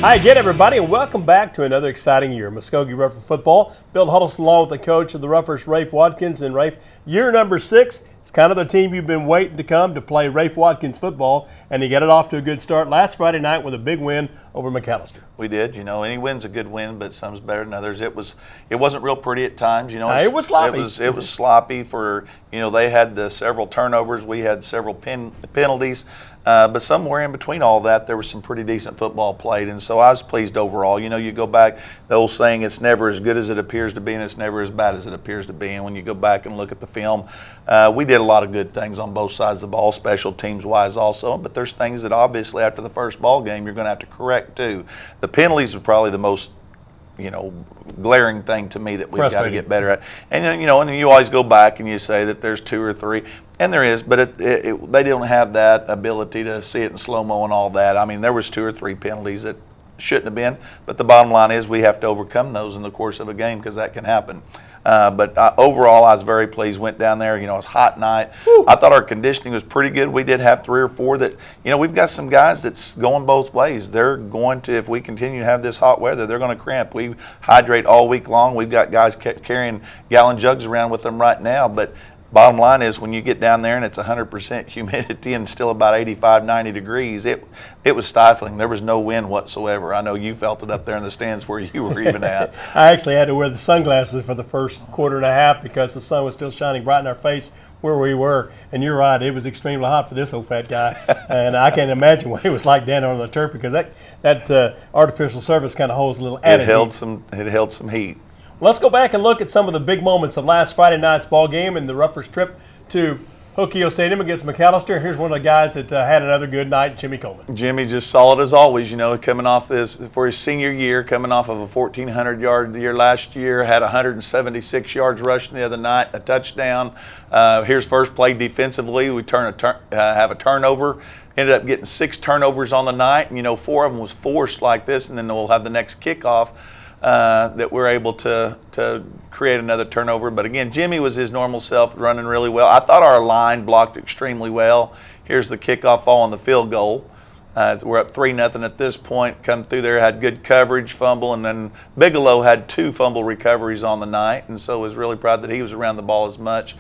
Hi again, everybody, and welcome back to another exciting year of Muskogee Rougher football. Bill Huddleston along with the coach of the Roughers, Rafe Watkins. And Rafe, year number 6. It's kind of the team you've been waiting to come to play Rafe Watkins football, and you got it off to a good start last Friday night with a big win over McAllister. We did. You know, any win's a good win, but some's better than others. It wasn't real pretty at times. You know, it was sloppy. It was sloppy for, you know, they had the several turnovers. We had several penalties. But somewhere in between all that, there was some pretty decent football played, and so I was pleased overall. You know, you go back, the old saying, it's never as good as it appears to be, and it's never as bad as it appears to be. And when you go back and look at the film, we did a lot of good things on both sides of the ball, special teams-wise also, but there's things that obviously after the first ball game you're going to have to correct too. The penalties were probably the most, you know, glaring thing to me that we've got to get better at. And, you know, and you always go back and you say that there's 2 or 3, and there is, but they don't have that ability to see it in slow-mo and all that. I mean, there was 2 or 3 penalties that shouldn't have been, but the bottom line is we have to overcome those in the course of a game because that can happen. But overall, I was very pleased. Went down there, you know, it was a hot night. Woo. I thought our conditioning was pretty good. We did have 3 or 4 that, you know, we've got some guys that's going both ways. They're going to, if we continue to have this hot weather, they're going to cramp. We hydrate all week long. We've got guys carrying gallon jugs around with them right now. But bottom line is when you get down there and it's 100% humidity and still about 85, 90 degrees, it was stifling. There was no wind whatsoever. I know you felt it up there in the stands where you were even at. I actually had to wear the sunglasses for the first quarter and a half because the sun was still shining bright in our face where we were. And you're right, it was extremely hot for this old fat guy. And I can't imagine what it was like down on the turf because that artificial surface kind of holds a little added heat. It held some heat. Let's go back and look at some of the big moments of last Friday night's ball game and the Roughers trip to Hookio Stadium against McAllister. Here's one of the guys that had another good night, Jimmy Coleman. Jimmy just solid as always, you know, coming off this for his senior year, coming off of a 1,400-yard year last year, had 176 yards rushing the other night, a touchdown. Here's first play defensively. We have a turnover. Ended up getting 6 turnovers on the night, and, you know, 4 of them was forced like this, and then we'll have the next kickoff. That we're able to create another turnover. But again, Jimmy was his normal self, running really well. I thought our line blocked extremely well. Here's the kickoff fall on the field goal. We're up 3-0 at this point. Come through there, had good coverage, fumble, and then Bigelow had 2 fumble recoveries on the night, and so was really proud that he was around the ball as much.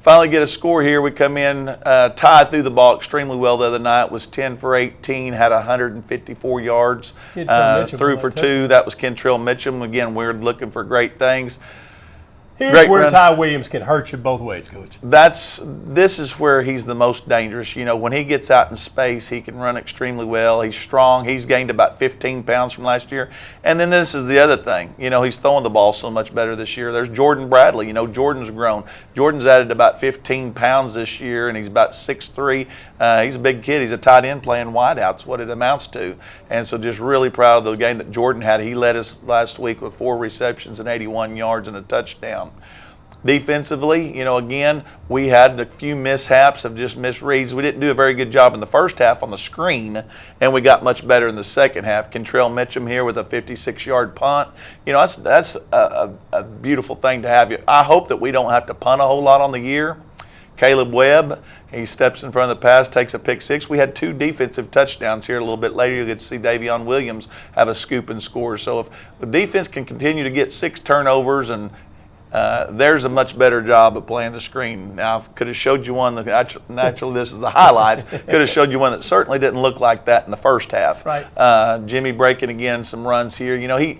Finally get a score here. We come in, tied through the ball extremely well the other night, was 10 for 18, had 154 yards, threw for 2. That was Kentrell Mitchum. Again, we're looking for great things. Here's where Ty Williams can hurt you both ways, Coach. This is where he's the most dangerous. You know, when he gets out in space, he can run extremely well. He's strong. He's gained about 15 pounds from last year. And then this is the other thing. You know, he's throwing the ball so much better this year. There's Jordan Bradley. You know, Jordan's grown. Jordan's added about 15 pounds this year, and he's about 6'3". He's a big kid. He's a tight end playing wideouts, what it amounts to. And so just really proud of the game that Jordan had. He led us last week with 4 receptions and 81 yards and a touchdown. Defensively, you know, again, we had a few mishaps of just misreads. We didn't do a very good job in the first half on the screen, and we got much better in the second half. Kentrell Mitchum here with a 56-yard punt. You know, that's a beautiful thing to have. I hope that we don't have to punt a whole lot on the year. Caleb Webb, he steps in front of the pass, takes a pick 6. We had 2 defensive touchdowns here. A little bit later, you'll get to see Davion Williams have a scoop and score. So if the defense can continue to get 6 turnovers, and there's a much better job of playing the screen. Now, could have showed you one, naturally this is the highlights, could have showed you one that certainly didn't look like that in the first half. Right. Jimmy breaking again some runs here. You know,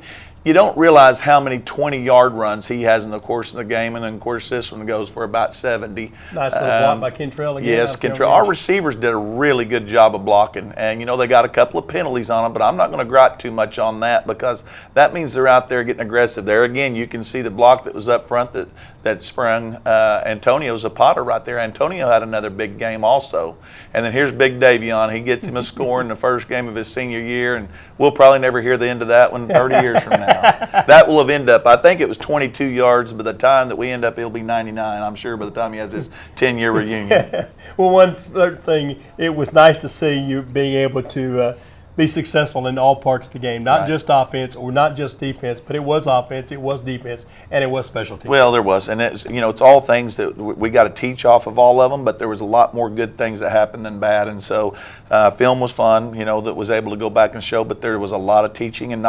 you don't realize how many 20-yard runs he has in the course of the game, and then, of course, this one goes for about 70. Nice little block by Kentrell again. Yes, Kentrell. Our receivers did a really good job of blocking, and, you know, they got a couple of penalties on them, but I'm not going to gripe too much on that because that means they're out there getting aggressive. There again, you can see the block that was up front that sprung Antonio Zapata right there. Antonio had another big game also. And then here's Big Davion. He gets him a score in the first game of his senior year, and we'll probably never hear the end of that one 30 years from now. That will have ended up, I think it was 22 yards. By the time that we end up, it'll be 99, I'm sure, by the time he has his 10-year reunion. Well, one third thing, it was nice to see you being able to be successful in all parts of the game, not Right. just offense or not just defense, but it was offense, it was defense, and it was special teams. Well, there was, and it's, it's all things that we got to teach off of all of them. But there was a lot more good things that happened than bad, and so film was fun. That was able to go back and show. But there was a lot of teaching, and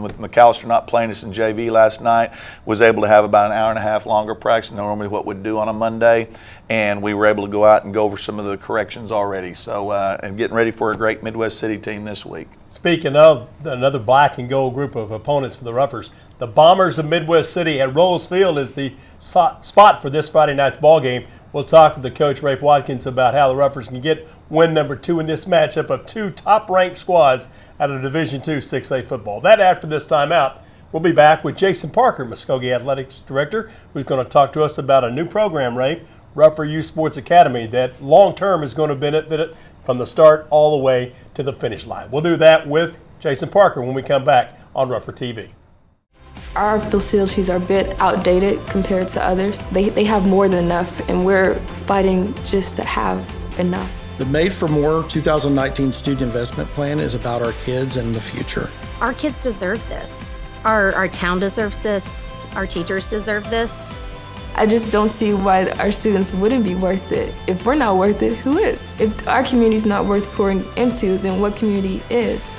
with McAllister not playing us in JV last night, was able to have about an hour and a half longer practice than normally what we'd do on a Monday, and we were able to go out and go over some of the corrections already. So and getting ready for a great Midwest City team this week. Speaking of another black and gold group of opponents for the Roughers, the Bombers of Midwest City at Rolls Field is the spot for this Friday night's ball game. We'll talk with the coach, Rafe Watkins, about how the Roughers can get win number 2 in this matchup of 2 top-ranked squads out of Division II 6A football. That after this timeout, we'll be back with Jason Parker, Muskogee Athletics Director, who's going to talk to us about a new program, Rafe, Rougher Youth Sports Academy, that long-term is going to benefit it from the start all the way to the finish line. We'll do that with Jason Parker when we come back on RougherTV. Our facilities are a bit outdated compared to others. They have more than enough, and we're fighting just to have enough. The Made for More 2019 Student Investment Plan is about our kids and the future. Our kids deserve this. Our town deserves this. Our teachers deserve this. I just don't see why our students wouldn't be worth it. If we're not worth it, who is? If our community's not worth pouring into, then what community is?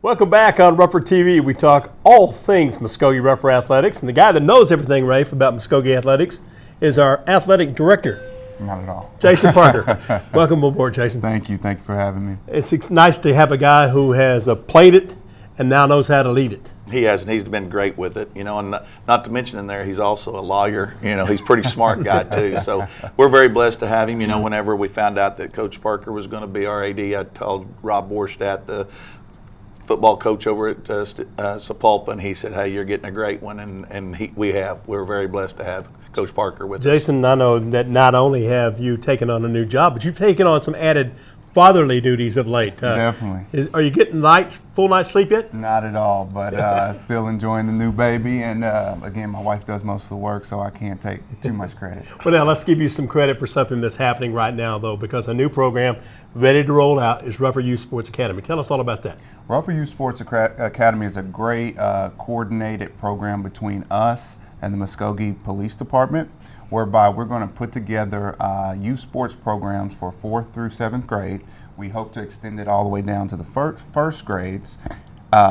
Welcome back on RougherTV. We talk all things Muskogee Rougher Athletics, and the guy that knows everything, Rafe, about Muskogee Athletics is our athletic director, Not at all. Jason Parker. Welcome aboard, Jason. Thank you for having me. It's nice to have a guy who has played it and now knows how to lead it. He has, and he's been great with it, and not to mention in there, he's also a lawyer. He's a pretty smart guy too. So we're very blessed to have him. Whenever we found out that Coach Parker was going to be our AD, I told Rob Borstadt, the football coach over at Sapulpa, and he said, "Hey, you're getting a great one," and we're very blessed to have Coach Parker with us. Jason, I know that not only have you taken on a new job, but you've taken on some added fatherly duties of late. Definitely. Are you getting full night's sleep yet? Not at all, but still enjoying the new baby. And again, my wife does most of the work, so I can't take too much credit. Well, now let's give you some credit for something that's happening right now, though, because a new program ready to roll out is Rougher Youth Sports Academy. Tell us all about that. Rougher Youth Sports Academy is a great coordinated program between us and the Muskogee Police Department, whereby we're going to put together youth sports programs for 4th through 7th grade. We hope to extend it all the way down to the first grades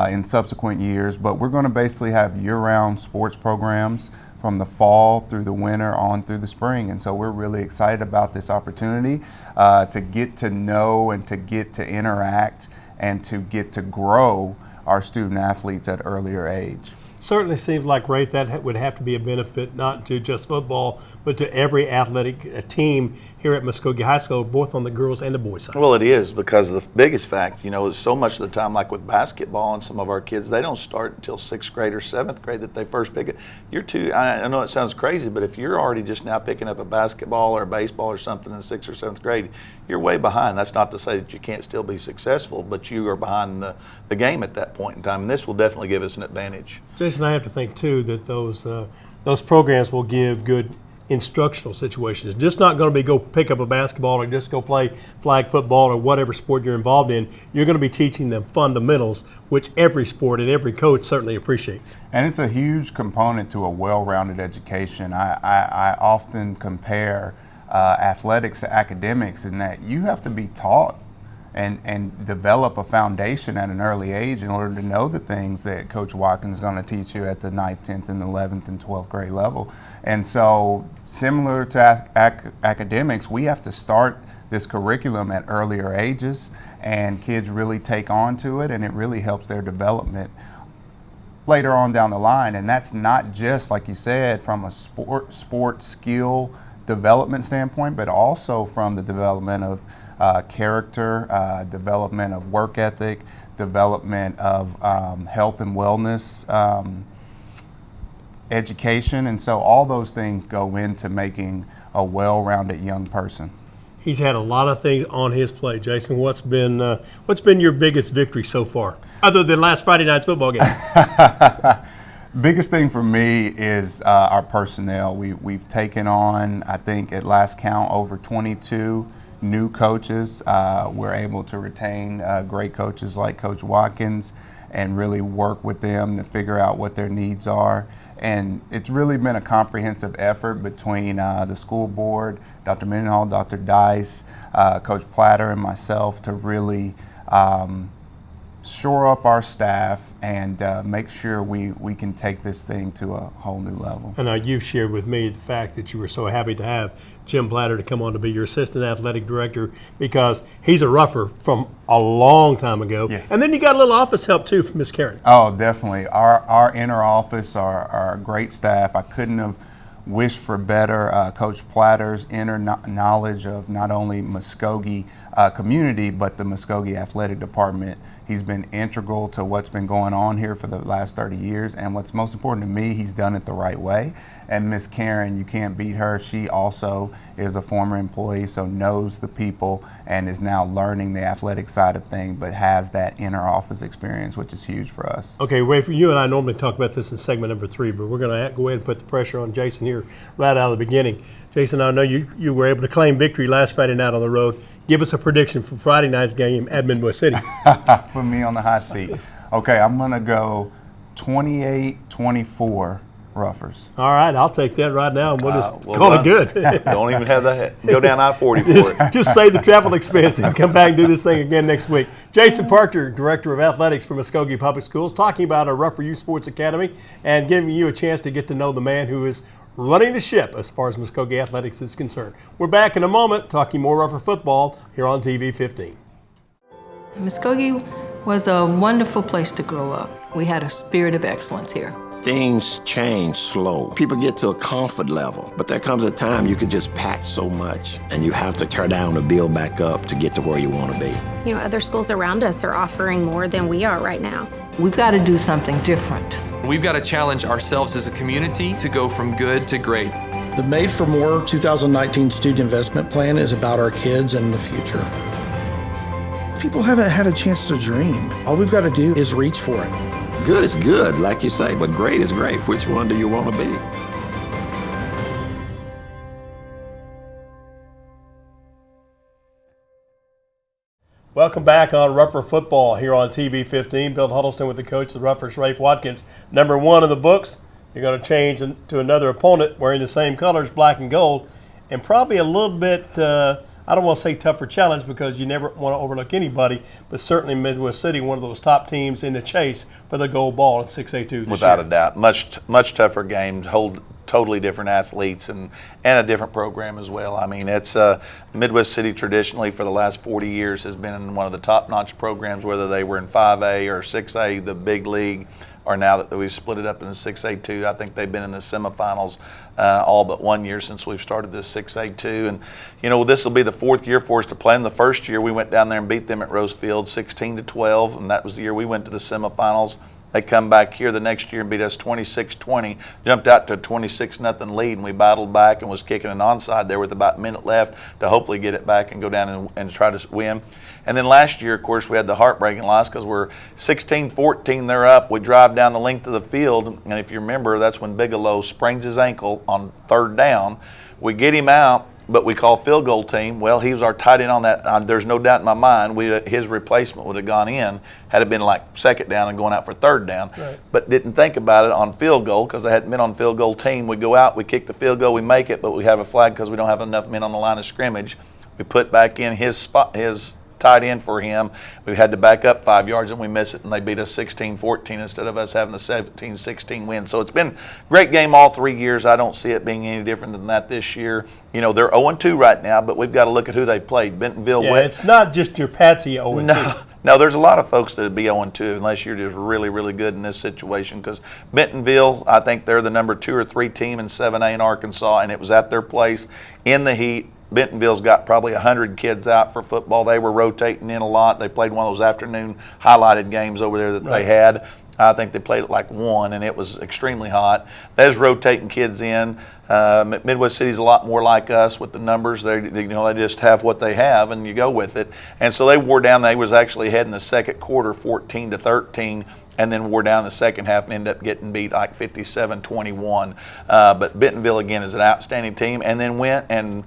in subsequent years, but we're going to basically have year-round sports programs from the fall through the winter on through the spring. And so we're really excited about this opportunity to get to know and to get to interact and to get to grow our student athletes at earlier age. Certainly seems like, Rafe, that would have to be a benefit not to just football, but to every athletic team here at Muskogee High School, both on the girls and the boys side. Well, it is, because the biggest fact, is so much of the time, like with basketball and some of our kids, they don't start until 6th grade or 7th grade that they first pick it. I know it sounds crazy, but if you're already just now picking up a basketball or a baseball or something in 6th or 7th grade, you're way behind. That's not to say that you can't still be successful, but you are behind the game at that point in time, and this will definitely give us an advantage. Jason, I have to think, too, that those programs will give good instructional situations. Just not going to be go pick up a basketball or just go play flag football or whatever sport you're involved in. You're going to be teaching them fundamentals, which every sport and every coach certainly appreciates. And it's a huge component to a well-rounded education. I often compare athletics to academics in that you have to be taught and develop a foundation at an early age in order to know the things that Coach Watkins is going to teach you at the 9th, 10th, and 11th and 12th grade level. And so similar to academics, we have to start this curriculum at earlier ages, and kids really take on to it, and it really helps their development later on down the line. And that's not just, like you said, from a sport skill development standpoint, but also from the development of character, development of work ethic, development of health and wellness, education. And so all those things go into making a well-rounded young person. He's had a lot of things on his plate. Jason, what's been your biggest victory so far, other than last Friday night's football game? Biggest thing for me is our personnel. We've taken on, I think at last count, over 22 new coaches. We're able to retain great coaches like Coach Watkins and really work with them to figure out what their needs are. And it's really been a comprehensive effort between the school board, Dr. Mendenhall, Dr. Dice, Coach Platter, and myself to really shore up our staff and make sure we can take this thing to a whole new level. And you've shared with me the fact that you were so happy to have Jim Platter to come on to be your assistant athletic director because he's a rougher from a long time ago. Yes. And then you got a little office help too from Miss Karen. Oh, definitely. Our inner office, our great staff. I couldn't have wished for better. Coach Platter's inner knowledge of not only Muskogee community, but the Muskogee athletic department. He's been integral to what's been going on here for the last 30 years. And what's most important to me, he's done it the right way. And Miss Karen, you can't beat her. She also is a former employee, so knows the people and is now learning the athletic side of things, but has that inner office experience, which is huge for us. Okay, Rafe, you and I normally talk about this in segment number 3, but we're going to go ahead and put the pressure on Jason here right out of the beginning. Jason, I know you were able to claim victory last Friday night on the road. Give us a prediction for Friday night's game at Midwest City. Put me on the hot seat. Okay, I'm going to go 28-24 Roughers. All right, I'll take that right now, and we'll just well call done. it good. Don't even have that. Go down I-40 for it. Just save the travel expense and come back and do this thing again next week. Jason Parker, Director of Athletics for Muskogee Public Schools, talking about our Rougher Youth Sports Academy and giving you a chance to get to know the man who is running the ship as far as Muskogee Athletics is concerned. We're back in a moment talking more Rougher football here on TV 15. Muskogee was a wonderful place to grow up. We had a spirit of excellence here. Things change slow. People get to a comfort level, but there comes a time you could just patch so much and you have to tear down to build back up to get to where you want to be. You know, other schools around us are offering more than we are right now. We've got to do something different. We've got to challenge ourselves as a community to go from good to great. The Made for More 2019 Student Investment Plan is about our kids and the future. People haven't had a chance to dream. All we've got to do is reach for it. Good is good, like you say, but great is great. Which one do you want to be? Welcome back on Rougher Football here on TV 15. Bill Huddleston with the coach of the Roughers, Rafe Watkins. Number 1 in the books. You're going to change to another opponent wearing the same colors, black and gold, and probably a little bit, I don't want to say tougher challenge because you never want to overlook anybody, but certainly Midwest City, one of those top teams in the chase for the gold ball in 6A2 Without a doubt. Much tougher game, hold totally different athletes and a different program as well. I mean, it's Midwest City traditionally for the last 40 years has been one of the top-notch programs, whether they were in 5A or 6A, the big league, or now that we've split it up into 6A2. I think they've been in the semifinals all but 1 year since we've started this 6A2. And, you know, this will be the 4th year for us to play. In the first year, we went down there and beat them at Rosefield 16-12, and that was the year we went to the semifinals. They come back here the next year and beat us 26-20, jumped out to a 26-0 lead, and we battled back and was kicking an onside there with about a minute left to hopefully get it back and go down and try to win. And then last year, of course, we had the heartbreaking loss because we're 16-14, they're up. We drive down the length of the field, and if you remember, that's when Bigelow sprains his ankle on 3rd down. We get him out, but we call field goal team. Well, he was our tight end on that. There's no doubt in my mind his replacement would have gone in had it been like 2nd down and going out for 3rd down. Right. But didn't think about it on field goal because they hadn't been on field goal team. We go out, we kick the field goal, we make it, but we have a flag because we don't have enough men on the line of scrimmage. We put back in his spot, his tight end for him. We had to back up 5 yards and we miss it, and they beat us 16-14 instead of us having the 17-16 win. So it's been a great game all 3 years. I don't see it being any different than that this year. You know, they're 0-2 right now, but we've got to look at who they've played. Bentonville. Yeah, it's not just your Patsy 0-2. No, there's a lot of folks that would be 0-2 unless you're just really, really good in this situation because Bentonville, I think they're the number 2 or 3 team in 7A in Arkansas, and it was at their place in the heat. Bentonville's got probably 100 kids out for football. They were rotating in a lot. They played one of those afternoon highlighted games over there that they had. I think they played it like 1, and it was extremely hot. There's rotating kids in. Midwest City's a lot more like us with the numbers. They just have what they have, and you go with it. And so they wore down. They was actually ahead in the second quarter, 14-13, and then wore down the second half and ended up getting beat like 57-21. But Bentonville, again, is an outstanding team, and then went and,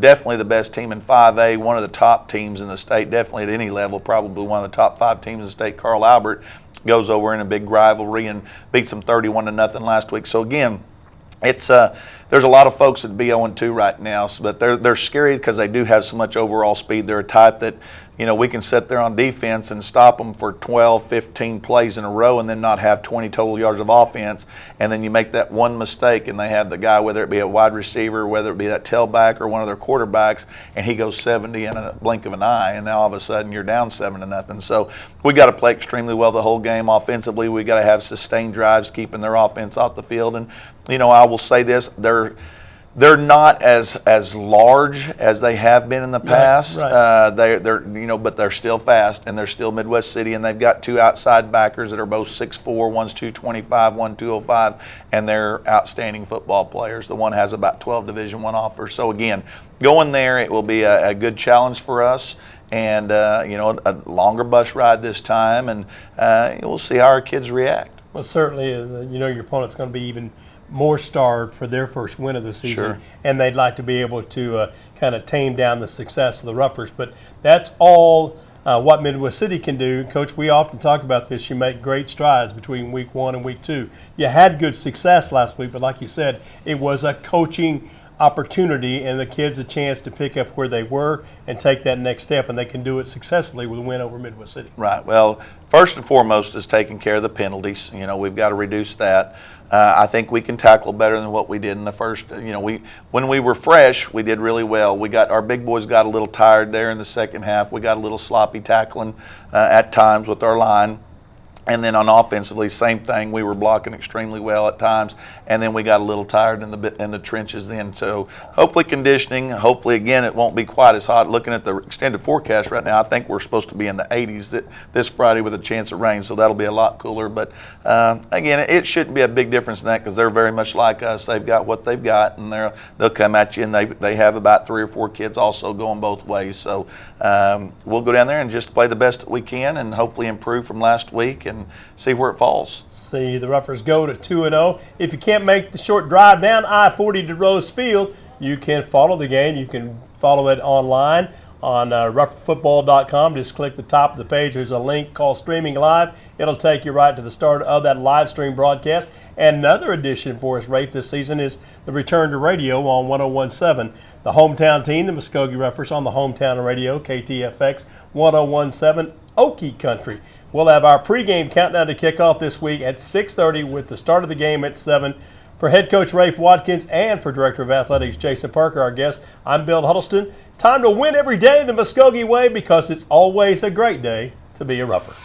definitely the best team in 5A, one of the top teams in the state, definitely at any level, probably one of the top 5 teams in the state. Carl Albert goes over in a big rivalry and beats them 31-0 last week. So again, it's there's a lot of folks that be 0-2 right now, but they're scary because they do have so much overall speed. They're a type that, we can sit there on defense and stop them for 12, 15 plays in a row and then not have 20 total yards of offense. And then you make that one mistake and they have the guy, whether it be a wide receiver, whether it be that tailback or one of their quarterbacks, and he goes 70 in a blink of an eye, and now all of a sudden you're down 7-0. So we got to play extremely well the whole game offensively. We got to have sustained drives, keeping their offense off the field. And I will say this: they're not as large as they have been in the past. Right. They're but they're still fast, and they're still Midwest City, and they've got 2 outside backers that are both 6'4", one's 225, one 205, and they're outstanding football players. The one has about 12 Division I offers. So again, going there, it will be a good challenge for us. And a longer bus ride this time, and we'll see how our kids react. Well, certainly, your opponent's going to be even more starved for their first win of the season, Sure. And they'd like to be able to kind of tame down the success of the Roughers. But that's all what Midwest City can do. Coach, we often talk about this. You make great strides between week 1 and week 2. You had good success last week, but like you said, it was a coaching opportunity and the kids a chance to pick up where they were and take that next step, and they can do it successfully with a win over Midwest City. Right. Well, first and foremost is taking care of the penalties. We've got to reduce that. I think we can tackle better than what we did in the first. When we were fresh, we did really well. Our big boys got a little tired there in the second half. We got a little sloppy tackling at times with our line. And then on offensively, same thing. We were blocking extremely well at times, and then we got a little tired in the trenches then. So hopefully conditioning. Hopefully again it won't be quite as hot. Looking at the extended forecast right now, I think we're supposed to be in the 80s this Friday with a chance of rain. So that'll be a lot cooler. But again, it shouldn't be a big difference in that because they're very much like us. They've got what they've got, and they'll come at you. And they have about 3 or 4 kids also going both ways. So we'll go down there and just play the best that we can, and hopefully improve from last week and see where it falls. See the Roughers go to 2-0. If you can't make the short drive down I-40 to Rose Field, you can follow the game. You can follow it online on RougherFootball.com. Just click the top of the page. There's a link called Streaming Live. It'll take you right to the start of that live stream broadcast. And another addition for us, Rafe, this season is the return to radio on 101.7. The hometown team, the Muskogee Roughers, on the hometown radio, KTFX 101.7 Okie Country. We'll have our pregame countdown to kick off this week at 6:30 with the start of the game at 7. For head coach Rafe Watkins and for director of athletics Jason Parker, our guest, I'm Bill Huddleston. It's time to win every day the Muskogee way because it's always a great day to be a Rougher.